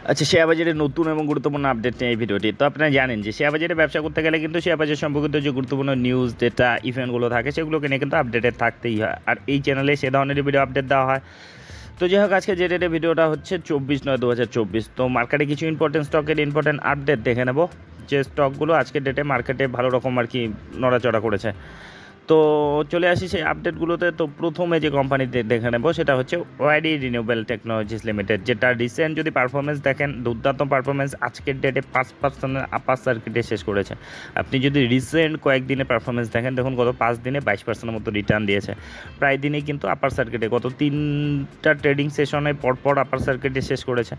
আচ্ছা, শেয়ার বাজারের নতুন এবং গুরুত্বপূর্ণ আপডেট নিয়ে এই ভিডিওটি। তো আপনারা জানেন যে শেয়ার বাজারে ব্যবসা করতে গেলে কিন্তু শেয়ার বাজার সম্পর্কিত যে গুরুত্বপূর্ণ নিউজ, ডেটা, ইভেন্টগুলো থাকে সেগুলোকে নিয়ে কিন্তু আপডেটেড থাকতেই হয়। আর এই চ্যানেলে সে ধরনের ভিডিও আপডেট দেওয়া হয়। তো যাই হোক, আজকে যে ডেটে ভিডিওটা হচ্ছে 24/9/2024। তো মার্কেটে কিছু ইম্পর্টেন্ট স্টকের ইম্পর্টেন্ট আপডেট দেখে নেব, যে স্টকগুলো আজকের ডেটে মার্কেটে ভালো রকম আর কি নড়াচড়া করেছে। তো চলে আসি সেই আপডেটগুলোতে। তো প্রথমে যে কোম্পানিতে দেখে নেব সেটা হচ্ছে ওয়াইডি রিনিউয়েবল টেকনোলজিস লিমিটেড, যেটা রিসেন্ট যদি পারফরমেন্স দেখেন, দুর্দান্ত পারফরমেন্স। আজকের ডেটে 5% আপার সার্কিটে শেষ করেছে। আপনি যদি রিসেন্ট কয়েকদিনে পারফরমেন্স দেখেন, দেখুন গত 5 দিনে 22% মতো রিটার্ন দিয়েছে। প্রায় দিনেই কিন্তু আপার সার্কিটে গত 3টা ট্রেডিং সেশনে পরপর আপার সার্কিটে শেষ করেছে।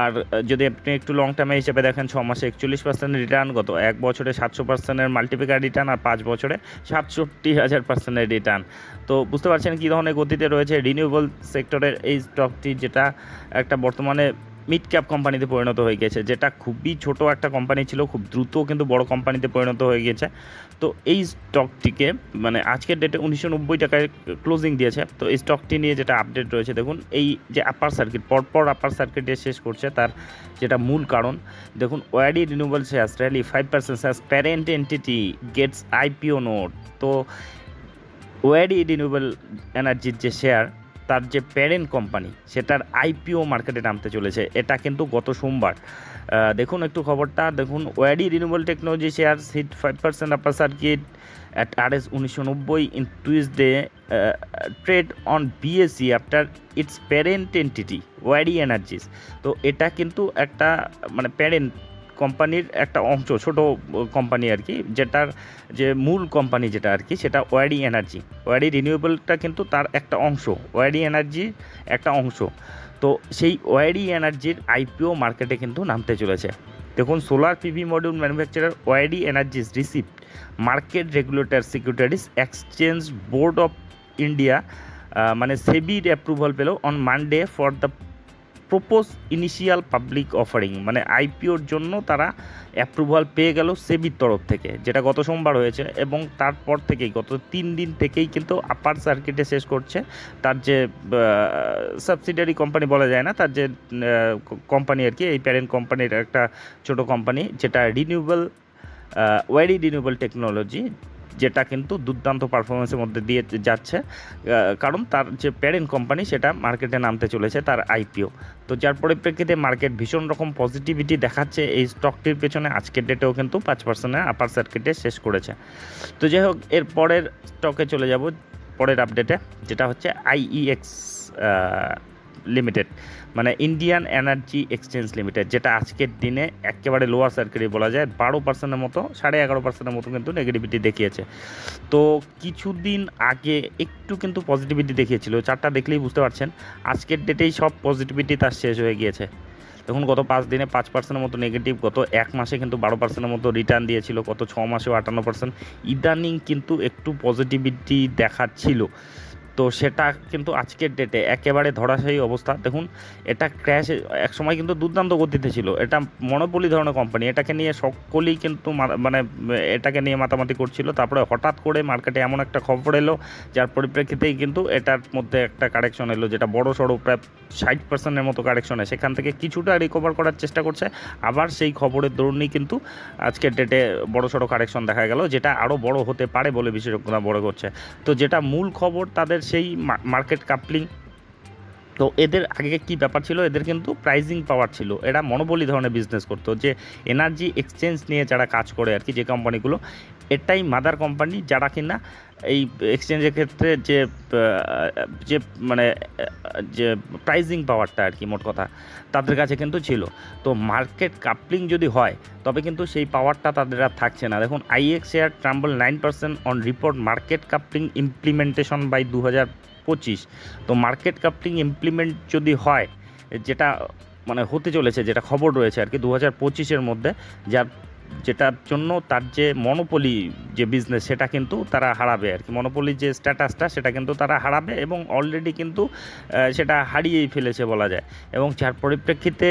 আর যদি আপনি একটু লং টার্মে হিসেবে দেখেন, 6 মাসে 41% রিটার্ন, গত 1 বছরে 700%-এর মাল্টিপ্লিকার রিটার্ন, আর 5 বছরে 67,000%-এর রিটার্ন। তো বুঝতে পারছেন কী ধরনের গতিতে রয়েছে রিনিউয়েবল সেক্টরের এই স্টকটি, যেটা একটা বর্তমানে মিড ক্যাপ কোম্পানিতে পরিণত হয়ে গেছে, যেটা খুবই ছোট একটা কোম্পানি ছিল, খুব দ্রুত কিন্তু বড় কোম্পানিতে পরিণত হয়ে গেছে। তো এই স্টকটিকে মানে আজকের ডেটে 1990 টাকায় ক্লোজিং দিয়েছে। তো এই স্টকটি নিয়ে যেটা আপডেট রয়েছে, দেখুন এই যে আপার সার্কিট পরপর আপার সার্কিটে শেষ করছে, তার যেটা মূল কারণ দেখুন, Waaree renewable shares rally 5% shares parent entity gets IPO note. তো ওয়াইডি রিনিউয়েবল এনার্জির যে শেয়ার, তার যে প্যারেন্ট কোম্পানি, সেটার আইপিও মার্কেটে নামতে চলেছে। এটা কিন্তু গত সোমবার। দেখুন একটু খবরটা দেখুন, Waaree renewable technology share hit 5% upper circuit at RS 1990 in Tuesday, trade on BSE after its parent entity Waaree energies. তো এটা কিন্তু একটা মানে প্যারেন্ট কোম্পানির একটা অংশ, ছোট কোম্পানি আর কি, যেটার যে মূল কোম্পানি যেটা আর কি, সেটা ওয়াইডি এনার্জি। ওয়াইডি রিনিউয়েবলটা কিন্তু তার একটা অংশ, ওয়াইডি এনার্জির একটা অংশ। তো সেই ওয়াইডি এনার্জির আইপিও মার্কেটে কিন্তু নামতে চলেছে। দেখুন, solar PV module manufacturer Waaree energies received market regulator securities exchange board of India, মানে সেবির অ্যাপ্রুভাল পেল on Monday for the propose initial public offering. মানে আইপিওর জন্য তারা অ্যাপ্রুভাল পেয়ে গেল সেবির তরফ থেকে, যেটা গত সোমবার হয়েছে। এবং তারপর থেকেই গত 3 দিন থেকেই কিন্তু আপার সার্কিটে শেষ করছে তার যে সাবসিডিয়ারি কোম্পানি বলা যায় না, তার যে কোম্পানি আর কি, এই প্যারেন্ট কোম্পানির একটা ছোট কোম্পানি, যেটা রিনিউয়েবল ওয়াইডি রিনিউয়েবল টেকনোলজি, যেটা কিন্তু দুর্দান্ত পারফরমেন্সের মধ্যে দিয়ে যাচ্ছে, কারণ তার যে প্যারেন্ট কোম্পানি সেটা মার্কেটে নামতে চলেছে, তার আইপিও। তো যার পরিপ্রেক্ষিতে মার্কেট ভীষণ রকম পজিটিভিটি দেখাচ্ছে এই স্টকটির পেছনে। আজকের ডেটেও কিন্তু 5% আপার সার্কিটে শেষ করেছে। তো যাই হোক, এর পরের স্টকে চলে যাব, পরের আপডেটে, যেটা হচ্ছে আইইএক্স লিমিটেড, মানে ইন্ডিয়ান এনার্জি এক্সচেঞ্জ লিমিটেড, যেটা আজকের দিনে একেবারে লোয়ার সার্কিটে বলা যায় 12%-এর মতো, 11.5%-এর মতো কিন্তু নেগেটিভিটি দেখিয়েছে। তো কিছুদিন আগে একটু কিন্তু পজিটিভিটি দেখিয়েছিল, চারটা দেখলেই বুঝতে পারছেন। আজকের ডেটেই সব পজিটিভিটি তার শেষ হয়ে গিয়েছে। দেখুন, গত 5 দিনে 5%-এর মতো নেগেটিভ, গত 1 মাসে কিন্তু 12%-এর মতো রিটার্ন দিয়েছিল, গত 6 মাসেও 58%। ইদানিং কিন্তু একটু পজিটিভিটি দেখাচ্ছিল, তো সেটা কিন্তু আজকের ডেটে একেবারে ধরাশায়ী অবস্থা। দেখুন, এটা ক্র্যাশ এক সময় কিন্তু দুর্দান্ত গতিতে ছিল, এটা মনোপলি ধরনের কোম্পানি, এটাকে নিয়ে সকলেই কিন্তু মানে এটাকে নিয়ে মাতামাতি করছিল। তারপরে হঠাৎ করে মার্কেটে এমন একটা খবর এলো, যার পরিপ্রেক্ষিতেই কিন্তু এটার মধ্যে একটা কারেকশন এলো, যেটা বড় সড়ো প্রায় 60%-এর মতো কারেকশনে। সেখান থেকে কিছুটা রিকভার করার চেষ্টা করছে, আবার সেই খবরের দরুনই কিন্তু আজকের ডেটে বড় সড়ো কারেকশন দেখা গেল, যেটা আরও বড় হতে পারে বলে বিশেষজ্ঞরা বড় করছে। তো যেটা মূল খবর, তাদের সেই মার্কেট কাপলিং। তো এদের আগে কি ব্যাপার ছিল, এদের কিন্তু প্রাইজিং পাওয়ার ছিল, এরা মনোপলি ধরনের বিজনেস করতো, যে এনার্জি এক্সচেঞ্জ নিয়ে যারা কাজ করে আর কি, যে কোম্পানিগুলো, এটাই মাদার কোম্পানি, যারা কিনা এই এক্সচেঞ্জের ক্ষেত্রে যে যে মানে যে প্রাইজিং পাওয়ারটা আর কি, মোট কথা তাদের কাছে কিন্তু ছিল। তো মার্কেট কাপলিং যদি হয়, তবে কিন্তু সেই পাওয়ারটা তাদের আর থাকছে না। দেখুন, IEX share tumble 9% on report market coupling implementation by 2025। তো মার্কেট কাপলিং ইমপ্লিমেন্ট যদি হয়, যেটা মানে হতে চলেছে, যেটা খবর রয়েছে আর কি 2025-এর মধ্যে, যেটার জন্য তার যে মনোপলি যে বিজনেস, সেটা কিন্তু তারা হারাবে আর কি, মনোপলি যে স্ট্যাটাসটা সেটা কিন্তু তারা হারাবে, এবং অলরেডি কিন্তু সেটা হারিয়েই ফেলেছে বলা যায়। এবং যার পরিপ্রেক্ষিতে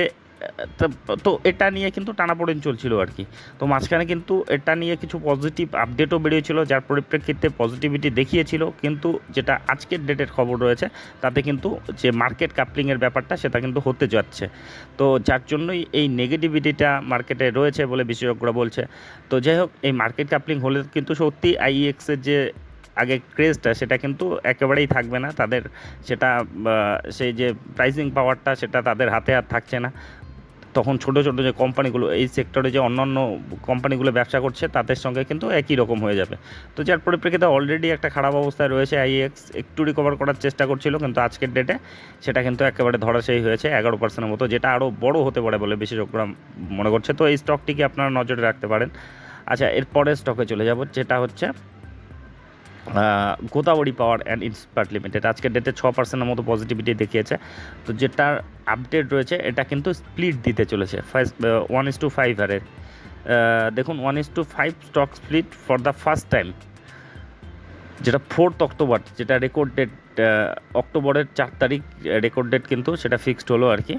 তো এটা নিয়ে কিন্তু টানাপোড়েন চলছিল আর কি। তো মাঝখানে কিন্তু এটা নিয়ে কিছু পজিটিভ আপডেটও বেরিয়েছিল, যার পরিপ্রেক্ষিতে পজিটিভিটি দেখিয়েছিল, কিন্তু যেটা আজকের ডেটের খবর রয়েছে তাতে কিন্তু যে মার্কেট কাপলিংয়ের ব্যাপারটা সেটা কিন্তু হতে যাচ্ছে। তো যার জন্যই এই নেগেটিভিটিটা মার্কেটে রয়েছে বলে বিশেষজ্ঞরা বলছে। তো যাই হোক, এই মার্কেট কাপলিং হলে কিন্তু সত্যি আইএক্সের যে আগে ক্রেজটা সেটা কিন্তু একেবারেই থাকবে না তাদের, সেটা সেই যে প্রাইসিং পাওয়ারটা সেটা তাদের হাতে আর থাকছে না। তখন ছোটো ছোটো যে কোম্পানিগুলো এই সেক্টরে যে অন্যান্য কোম্পানিগুলো ব্যবসা করছে তাদের সঙ্গে কিন্তু একই রকম হয়ে যাবে। তো যার পরিপ্রেক্ষিতে অলরেডি একটা খারাপ অবস্থায় রয়েছে আইএক্স, একটু রিকভার করার চেষ্টা করছিল, কিন্তু আজকের ডেটে সেটা কিন্তু একেবারে ধরাশায়ী হয়েছে 11% মতো, যেটা আরও বড় হতে পারে বলে বিশেষজ্ঞরা মনে করছে। তো এই স্টকটিকে আপনারা নজরে রাখতে পারেন। আচ্ছা, এরপরের স্টকে চলে যাব, যেটা হচ্ছে গোদাবরী পাওয়ার অ্যান্ড ইস্পাত লিমিটেড। আজকের ডেটে 6% মতো পজিটিভিটি দেখিয়েছে। তো যেটার আপডেট রয়েছে এটা কিন্তু স্প্লিট দিতে চলেছে 1:5 হারে। দেখুন 1:5 stock split for the first time, যেটা 4 অক্টোবর, যেটা রেকর্ড ডেট অক্টোবরের 4 তারিখ রেকর্ড ডেট, কিন্তু সেটা ফিক্সড হলো আর কি।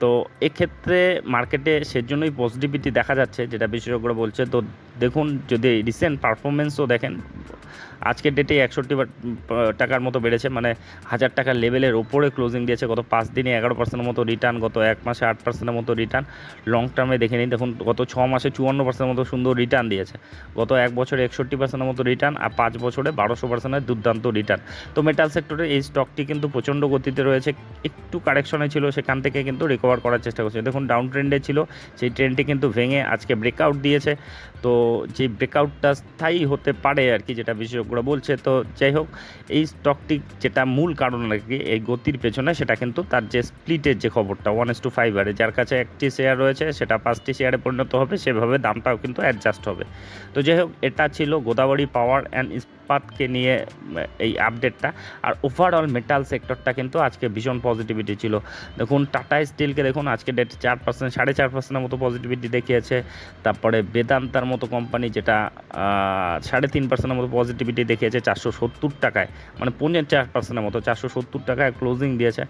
তো এক্ষেত্রে মার্কেটে সেজন্যই পজিটিভিটি দেখা যাচ্ছে যেটা বিশেষজ্ঞরা বলছে। তো দেখুন, যদি রিসেন্ট পারফরমেন্সও দেখেন, আজকের ডেটে 61 টাকার মতো বেড়েছে, মানে 1000 টাকার লেভেলের ওপরে ক্লোজিং দিয়েছে। গত 5 দিনে 11% মতো রিটার্ন, গত 1 মাসে 8% মতো রিটার্ন। লং টার্মে দেখে নিন, দেখুন গত 6 মাসে 54% মতো সুন্দর রিটার্ন দিয়েছে, গত 1 বছরে 61% মতো রিটার্ন, আর 5 বছরে 1200%-এর দুর্দান্ত রিটার্ন। তো মেটাল সেক্টরে এই স্টকটি কিন্তু প্রচণ্ড গতিতে রয়েছে, একটু কারেকশনে ছিল, সেখান থেকে কিন্তু রিকভার করার চেষ্টা করছে। দেখুন ডাউন ট্রেন্ডে ছিল, সেই ট্রেন্ডটি কিন্তু ভেঙে আজকে ব্রেকআউট দিয়েছে। তো যে ব্রেকআউটটা স্থায়ী হতে পারে আর কি, যেটা বিশেষজ্ঞরা বলছে। তো যাই হোক, এই স্টকটি যেটা মূল কারণ আর কি এই গতির পেছনে, সেটা কিন্তু তার যে স্প্লিটের যে খবরটা 1:5 হারে, যার কাছে একটি শেয়ার রয়েছে সেটা 5টি শেয়ারে পরিণত হবে, সেভাবে দামটাও কিন্তু অ্যাডজাস্ট হবে। তো যাই হোক, এটা ছিল গোদাবরী পাওয়ার অ্যান্ড ইস্পাতকে নিয়ে এই আপডেটটা। আর ওভারঅল মেটাল সেক্টরটা কিন্তু আজকে ভীষণ পজিটিভিটি ছিল। দেখুন টাটা স্টিলকে দেখুন আজকে ডেট 4%, 4.5%-এর মতো পজিটিভিটি দেখিয়েছে। তারপরে বেদান্তার মতো কোম্পানি, যেটা 3.5%-এর মতো পজিটিভিটি দেখিয়েছে 470 টাকায়, মানে 4.5%-এর মতো 470 টাকায় ক্লোজিং দিয়েছে।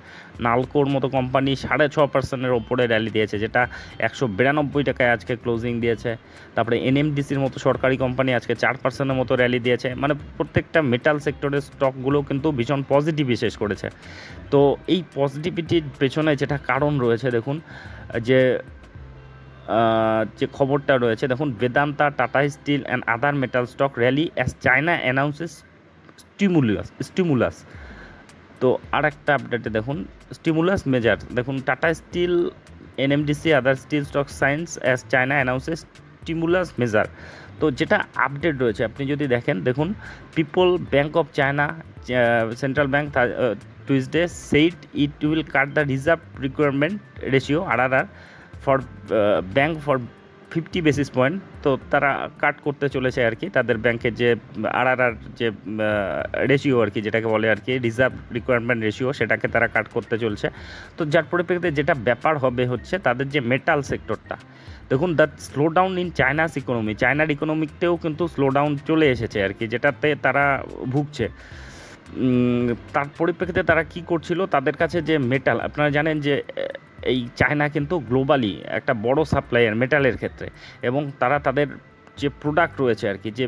নালকোর মতো কোম্পানি 6.5%-এর ওপরে র্যালি দিয়েছে, যেটা 192 টাকায় আজকে ক্লোজিং দিয়েছে। তারপরে এনএমডিসির মতো সরকারি কোম্পানি আজকে 4%-এর মতো র্যালি দিয়েছে। মানে প্রত্যেকটা মেটাল সেক্টরের স্টকগুলো কিন্তু ভীষণ পজিটিভ শেষ করেছে। তো এই পজিটিভিটির পেছনে যেটা কারণ রয়েছে, দেখুন যে খবরটা রয়েছে, দেখুন Vedanta, Tata steel and other metal stock rally as China announces stimulus. তো আর একটা আপডেটে দেখুন স্টিমুলাস মেজার, দেখুন Tata steel, NMDC, other steel stock science as China announces stimulus measure. তো যেটা আপডেট রয়েছে আপনি যদি দেখেন, দেখুন people bank of China central bank Tuesday said it will cut the reserve requirement ratio RRR for bank for 50 basis point. তো তারা কাট করতে চলেছে আর কি, তাদের ব্যাংকের যে RRR যে রেশিও আর কি, যেটাকে বলে আর কি রিজার্ভ রিকোয়ারমেন্ট রেশিও, সেটাকে তারা কাট করতে চলছে। তো যার পরিপ্রেক্ষিতে যেটা ব্যাপার হবে হচ্ছে তাদের যে মেটাল সেক্টরটা, দেখুন the slow down in চায়নাস economy, চায়নার ইকোনমিতেও কিন্তু স্লো ডাউন চলে এসেছে আর কি, যেটাতে তারা ভুগছে। তার পরিপ্রেক্ষিতে তারা কি করছিল, তাদের কাছে যে মেটাল, আপনারা জানেন যে এই চায়না কিন্তু গ্লোবালি একটা বড় সাপ্লায়ার মেটালের ক্ষেত্রে, এবং তারা তাদের যে প্রোডাক্ট রয়েছে আর কি, যে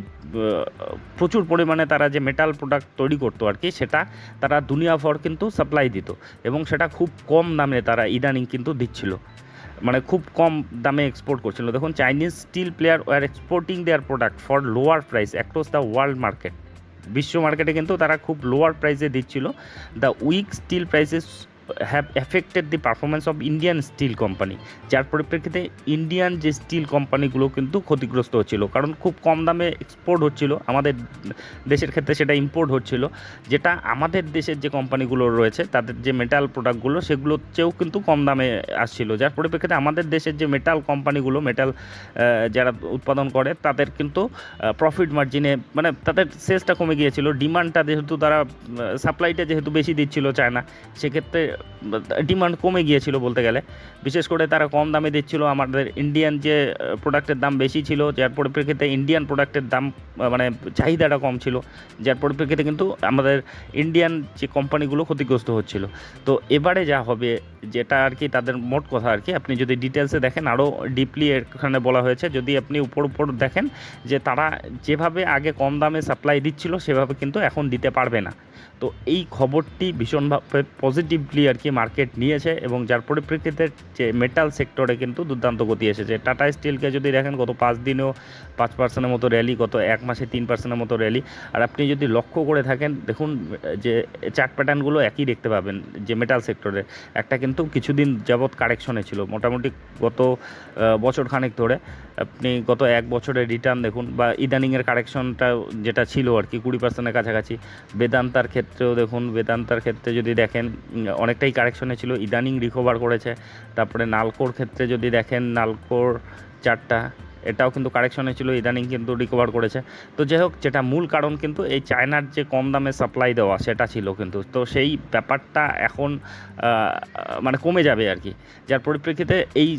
প্রচুর পরিমাণে তারা যে মেটাল প্রোডাক্ট তৈরি করতো আর কি, সেটা তারা দুনিয়া ভর কিন্তু সাপ্লাই দিত, এবং সেটা খুব কম দামে তারা ইদানিং কিন্তু দিচ্ছিল, মানে খুব কম দামে এক্সপোর্ট করছিল। দেখুন Chinese steel player were exporting their product for lower price across the world market, বিশ্ব মার্কেটে কিন্তু তারা খুব লোয়ার প্রাইসে দিচ্ছিল। The weak steel prices have affected the performance of Indian steel company, যার পরিপ্রেক্ষিতে ইন্ডিয়ান যে স্টিল কোম্পানিগুলো কিন্তু ক্ষতিগ্রস্ত হচ্ছিল, কারণ খুব কম দামে এক্সপোর্ট হচ্ছিল, আমাদের দেশের ক্ষেত্রে সেটা ইম্পোর্ট হচ্ছিল, যেটা আমাদের দেশের যে কোম্পানিগুলো রয়েছে তাদের যে মেটাল প্রোডাক্টগুলো সেগুলোর চেয়েও কিন্তু কম দামে আসছিল, যার পরিপ্রেক্ষিতে আমাদের দেশের যে মেটাল কোম্পানিগুলো, মেটাল যারা উৎপাদন করে, তাদের কিন্তু প্রফিট মার্জিনে মানে তাদের সেলসটা কমে গিয়েছিল। ডিমান্ডটা যেহেতু তারা সাপ্লাইটা যেহেতু বেশি দিচ্ছিল চায়না, সেক্ষেত্রে ডিমান্ড কমে গিয়েছিল বলতে গেলে, বিশেষ করে তারা কম দামে দিচ্ছিল, আমাদের ইন্ডিয়ান যে প্রোডাক্টের দাম বেশি ছিল, যার পরিপ্রেক্ষিতে ইন্ডিয়ান প্রোডাক্টের দাম মানে চাহিদাটা কম ছিল, যার পরিপ্রেক্ষিতে কিন্তু আমাদের ইন্ডিয়ান যে কোম্পানিগুলো ক্ষতিগ্রস্ত হচ্ছিল। তো এবারে যা হবে যেটা আর কি তাদের মোট কথা আর কি, আপনি যদি ডিটেলসে দেখেন আরও ডিপলি এখানে বলা হয়েছে, যদি আপনি উপর দেখেন যে তারা যেভাবে আগে কম দামে সাপ্লাই দিচ্ছিল সেভাবে কিন্তু এখন দিতে পারবে না। তো এই খবরটি ভীষণভাবে পজিটিভলি আর কি মার্কেট নিয়েছে, এবং যার পরিপ্রেক্ষিতে যে মেটাল সেক্টরে কিন্তু দুর্দান্ত গতি এসেছে। টাটা স্টিলকে যদি দেখেন গত 5 দিনেও 5% মতো র্যালি, গত 1 মাসে 3% মতো র্যালি। আর আপনি যদি লক্ষ্য করে থাকেন দেখুন যে চার্ট প্যাটার্নগুলো একই দেখতে পাবেন, যে মেটাল সেক্টরে একটা কিন্তু কিছুদিন যাবৎ কারেকশনে ছিল, মোটামুটি গত বছর খানেক ধরে আপনি গত 1 বছরের রিটার্ন দেখুন, বা ইদানিংয়ের কারেকশনটা যেটা ছিল আর কি 20%-এর কাছাকাছি। বেদান্তার ক্ষেত্রেও দেখুন, বেদান্তার ক্ষেত্রে যদি দেখেন অনেকটাই কারেকশনে ছিল, ইদানিং রিকভার করেছে। তারপরে নালকোর ক্ষেত্রে যদি দেখেন, নালকোর চারটা এটাও কিন্তু কারেকশনে ছিল, ইদানিং কিন্তু রিকভার করেছে। তো যাই হোক, যেটা মূল কারণ কিন্তু এই চায়নার যে কম দামে সাপ্লাই দেওয়া সেটা ছিল কিন্তু, তো সেই ব্যাপারটা এখন মানে কমে যাবে আর কি, যার পরিপ্রেক্ষিতে এই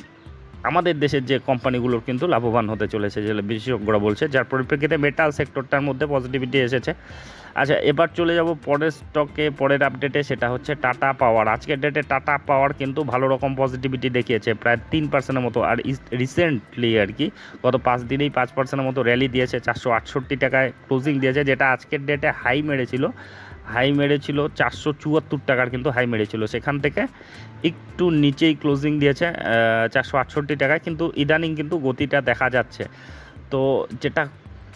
আমাদের দেশের যে কোম্পানিগুলোর কিন্তু লাভবান হতে চলেছে যে বিশেষজ্ঞরা বলছে, যার পরিপ্রেক্ষিতে মেটাল সেক্টরটার মধ্যে পজিটিভিটি এসেছে। আচ্ছা, এবার চলে যাব পরের স্টকে, পরের আপডেটে, সেটা হচ্ছে টাটা পাওয়ার। আজকের ডেটে টাটা পাওয়ার কিন্তু ভালো রকম পজিটিভিটি দেখিয়েছে, প্রায় 3%-এর মতো। আর রিসেন্টলি আর কি গত 5 দিনেই 5%-এর মতো র্যালি দিয়েছে, 468 টাকায় ক্লোজিং দিয়েছে, যেটা আজকের ডেটে হাই মেরেছিল 474 টাকার কিন্তু হাই মেরেছিল, সেখান থেকে একটু নিচেই ক্লোজিং দিয়েছে 468 টাকায়, কিন্তু ইদানিং কিন্তু গতিটা দেখা যাচ্ছে। তো যেটা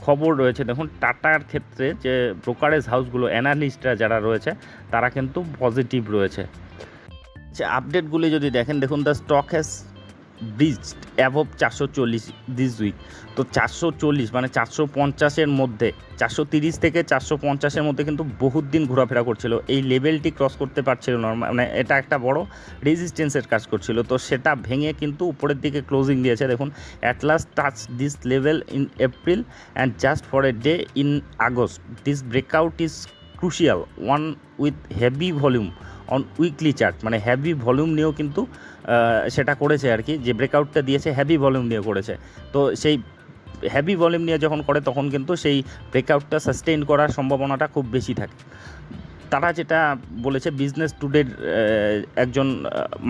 খবর রয়েছে দেখুন, টাটার ক্ষেত্রে যে ব্রোকারেজ হাউসগুলো, অ্যানালিস্টরা যারা রয়েছে তারা কিন্তু পজিটিভ রয়েছে। যে আপডেটগুলি যদি দেখেন, দেখুন the stock has breached above 440 this week. তো 440 মানে 450-এর মধ্যে, 430 থেকে 450-এর মধ্যে কিন্তু বহুত দিন ঘোরাফেরা করছিল, এই লেভেলটি ক্রস করতে পারছিল না, মানে এটা একটা বড় রেজিস্ট্যান্সের কাজ করছিল। তো সেটা ভেঙে কিন্তু উপরের দিকে ক্লোজিং দিয়েছে দেখুন, at last touch this level in April and just for a day in August. This breakout is crucial one with heavy volume on weekly chart, মানে হেভি ভলিউম নিয়েও কিন্তু সেটা করেছে আর কি, যে ব্রেকআউটটা দিয়েছে হেভি ভলিউম নিয়ে করেছে। তো সেই হেভি ভলিউম নিয়ে যখন করে তখন কিন্তু সেই ব্রেকআউটটা সাস্টেইন করার সম্ভাবনাটা খুব বেশি থাকে। তারা যেটা বলেছে, বিজনেস টুডের একজন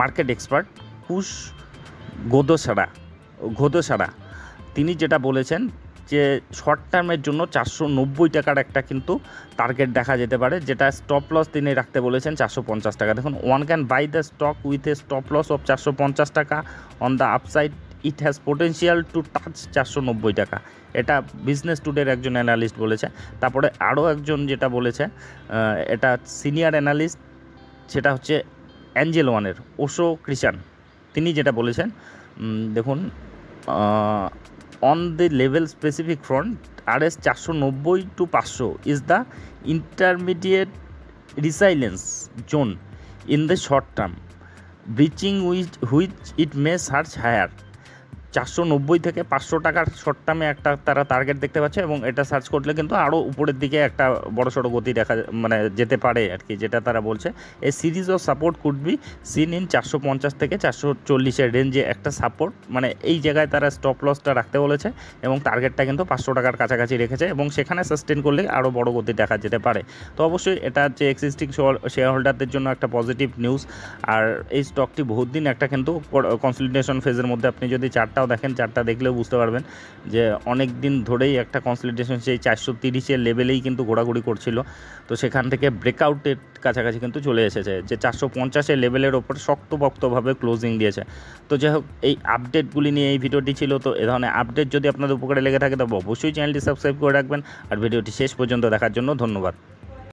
মার্কেট এক্সপার্ট কুশ ঘোদসারা তিনি যেটা বলেছেন যে শর্ট টার্মের জন্য 490 টাকার একটা কিন্তু টার্গেট দেখা যেতে পারে, যেটা স্টপ লস তিনি রাখতে বলেছেন 450 টাকা। দেখুন, one can buy the stock with a stop loss of 450 টাকা, on the upside it has potential to touch 490 টাকা। এটা বিজনেস টুডের একজন অ্যানালিস্ট বলেছে। তারপরে আরও একজন যেটা বলেছে, এটা সিনিয়র অ্যানালিস্ট, সেটা হচ্ছে অ্যাঞ্জেল ওয়ানের ওশো ক্রিশান, তিনি যেটা বলেছেন দেখুন, on the level specific front, RS 490 to 500 is the intermediate resilience zone in the short term, breaching which it may surge higher। 490 থেকে 500 টাকার শর্ট টার্মে একটা তারা টার্গেট দেখতে পাচ্ছে, এবং এটা সার্চ করলে কিন্তু আরও উপরের দিকে একটা বড়সড় গতি দেখা মানে যেতে পারে আর কি, যেটা তারা বলছে। এই series of support could be seen in 450 থেকে 440-এর রেঞ্জে একটা সাপোর্ট, মানে এই জায়গায় তারা স্টপ লসটা রাখতে বলেছে, এবং টার্গেটটা কিন্তু 500 টাকার কাছাকাছি রেখেছে, এবং সেখানে সাস্টেন করলে আরও বড় গতি দেখা যেতে পারে। তো অবশ্যই এটা যে এক্সিস্টিং শেয়ার হোল্ডারদের জন্য একটা পজিটিভ নিউজ। আর এই স্টকটি বহুত দিন একটা কিন্তু কনসলিডেশন ফেজের মধ্যে, আপনি যদি চারটাও দেখেন, চারটা দেখলেও বুঝতে পারবেন যে অনেক দিন ধরেই একটা কনসলিডেশন সেই 430-এর লেভেলেই কিন্তু ঘোরাঘুরি করছিল। তো সেখান থেকে ব্রেকআউটের কাছাকাছি কিন্তু চলে এসেছে, যে 450-এর লেভেলের ওপর শক্তপোক্তভাবে ক্লোজিং দিয়েছে। তো যাই হোক, এই আপডেটগুলি নিয়ে এই ভিডিওটি ছিল। তো এ ধরনের আপডেট যদি আপনাদের উপকারে লেগে থাকে তবে অবশ্যই চ্যানেলটি সাবস্ক্রাইব করে রাখবেন, আর ভিডিওটি শেষ পর্যন্ত দেখার জন্য ধন্যবাদ।